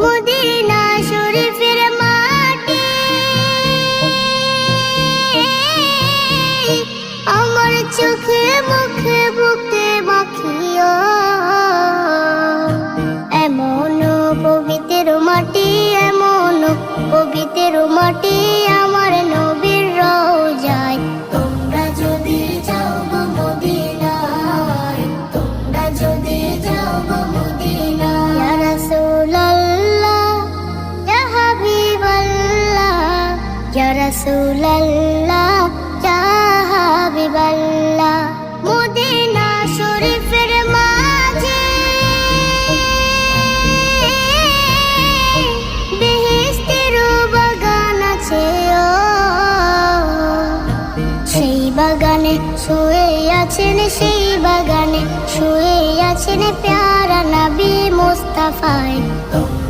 Medina শরীফের মাটি আমার চোখে মুখে বুকে মাখিও। এমন পবিত্র মাটি, এমন পবিত্র মাটি আমার নবীর রওজায়। তোমরা যদি যাও গো মদিনায়, তোমরা যদি যাও গো মদিনায়। ইয়া রাসূলুল্লাহ, ইয়া হাবিবাল্লাহ, ইয়া রাসূলুল্লাহ, ইয়া হাবিবাল্লাহ। মদিনা শরীফের মাঝে বেহেশতের বাগান আছে ও। সেই বাগানে শুয়ে আছেন, সেই বাগানে শুয়ে আছেন প্যারা নবী মুস্তাফা।